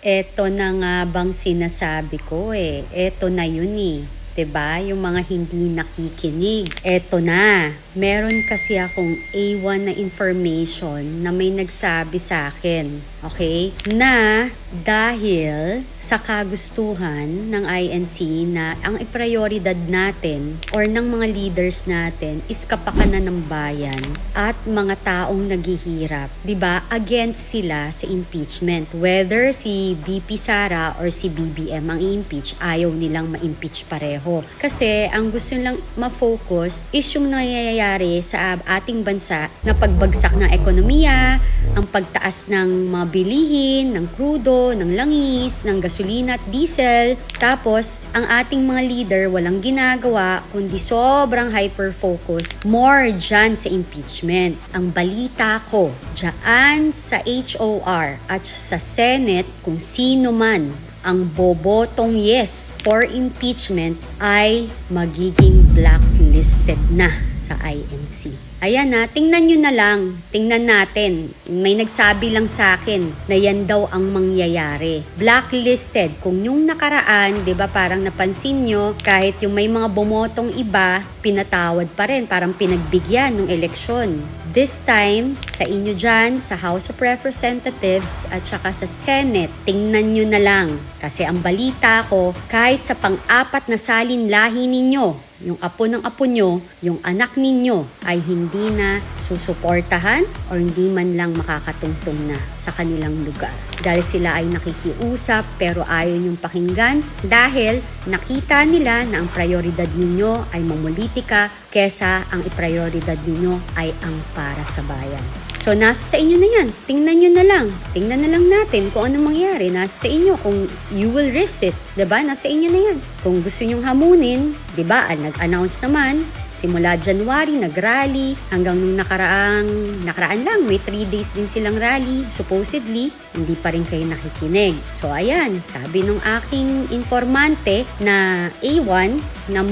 Eto na nga bang sinasabi ko eh. Eto na yun eh. 'Di ba? Yung mga hindi nakikinig. Eto na. Meron kasi akong A1 na information na may nagsabi sa akin. Okay? Na dahil sa kagustuhan ng INC na ang prioridad natin or ng mga leaders natin is kapakanan ng bayan at mga taong naghihirap. 'Di ba? Against sila sa impeachment. Whether si VP Sara or si BBM ang i-impeach, ayaw nilang ma-impeach pareho. Kasi ang gusto nilang ma-focus is yung nangyayari sa ating bansa na pagbagsak ng ekonomiya, ang pagtaas ng mga bilihin, ng krudo, ng langis, ng gasolina at diesel. Tapos, ang ating mga leader walang ginagawa kundi sobrang hyper-focus more dyan sa impeachment. Ang balita ko, dyan sa HOR at sa Senate, kung sino man ang bobotong yes for impeachment ay magiging blacklisted na sa INC. Ayan na, tingnan nyo na lang. Tingnan natin. May nagsabi lang sa akin na yan daw ang mangyayari. Blacklisted. Kung yung nakaraan, di ba parang napansin nyo, kahit yung may mga bumotong iba, pinatawad pa rin. Parang pinagbigyan ng eleksyon. This time, sa inyo dyan, sa House of Representatives at saka sa Senate, tingnan nyo na lang. Kasi ang balita ko, kahit sa pang-apat na salin lahi ninyo, yung apo ng apo nyo, yung anak ninyo, ay hindi na susuportahan o hindi man lang makakatungtong na sa kanilang lugar. Dahil sila ay nakikiusap pero ayaw nyong pakinggan dahil nakita nila na ang prioridad ninyo ay mamulitika kesa ang iprioridad ninyo ay ang para sa bayan. So, nasa sa inyo na yan. Tingnan nyo na lang. Tingnan na lang natin kung anong mangyari. Nasa sa inyo kung you will risk it. Diba? Nasa inyo na yan. Kung gusto nyong hamunin, diba? Nag-announce naman. Simula January, nag-rally. Hanggang nung nakaraan lang, may 3 days din silang rally. Supposedly, hindi pa rin kayo nakikinig. So, ayan. Sabi nung aking informante na A1 na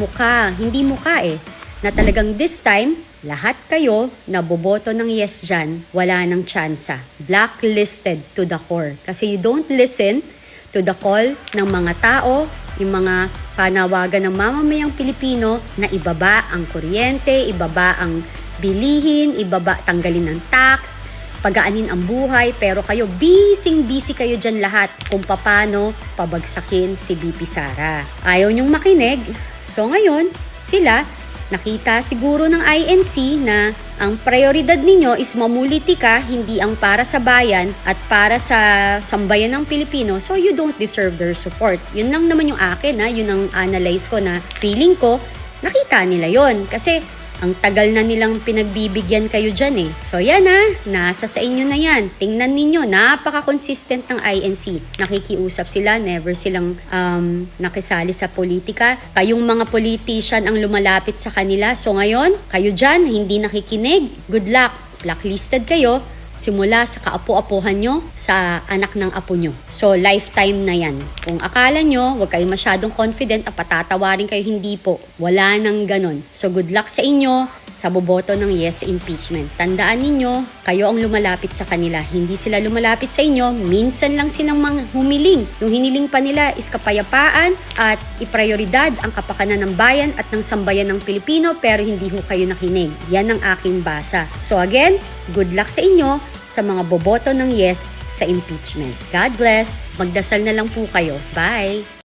hindi mukha na talagang this time, lahat kayo na boboto ng yes dyan, wala nang tsansa. Blacklisted to the core. Kasi you don't listen to the call ng mga tao, yung mga panawagan ng mamamayang Pilipino na ibaba ang kuryente, ibaba ang bilihin, tanggalin ng tax, pagaanin ang buhay, pero kayo, busy kayo dyan lahat kung paano pabagsakin si VP Sara. Ayaw nyong makinig, so ngayon, sila, nakita siguro ng INC na ang prioridad ninyo is mamulitika, hindi ang para sa bayan at para sa sambayan ng Pilipino. So you don't deserve their support. Yun lang naman yung akin, yun ang analyze ko na feeling ko, nakita nila yon. Kasi ang tagal na nilang pinagbibigyan kayo dyan So yan nasa sa inyo na yan. Tingnan ninyo, napaka-consistent ng INC. Nakikiusap sila, never silang nakisali sa politika. Kayong mga politician ang lumalapit sa kanila. So ngayon, kayo dyan, hindi nakikinig. Good luck. Blacklisted kayo. Simula sa kaapo-apuhan nyo, sa anak ng apo nyo. So, lifetime na yan. Kung akala nyo, huwag kayo masyadong confident at patatawarin kayo, hindi po. Wala nang ganon. So, good luck sa inyo sa boboto ng yes impeachment. Tandaan ninyo, kayo ang lumalapit sa kanila. Hindi sila lumalapit sa inyo. Minsan lang silang humiling. Yung hiniling pa nila is kapayapaan at iprioridad ang kapakanan ng bayan at ng sambayan ng Pilipino, pero hindi ho kayo nakinig. Yan ang aking basa. So, again, good luck sa inyo sa mga boboto ng yes sa impeachment. God bless. Magdasal na lang po kayo. Bye!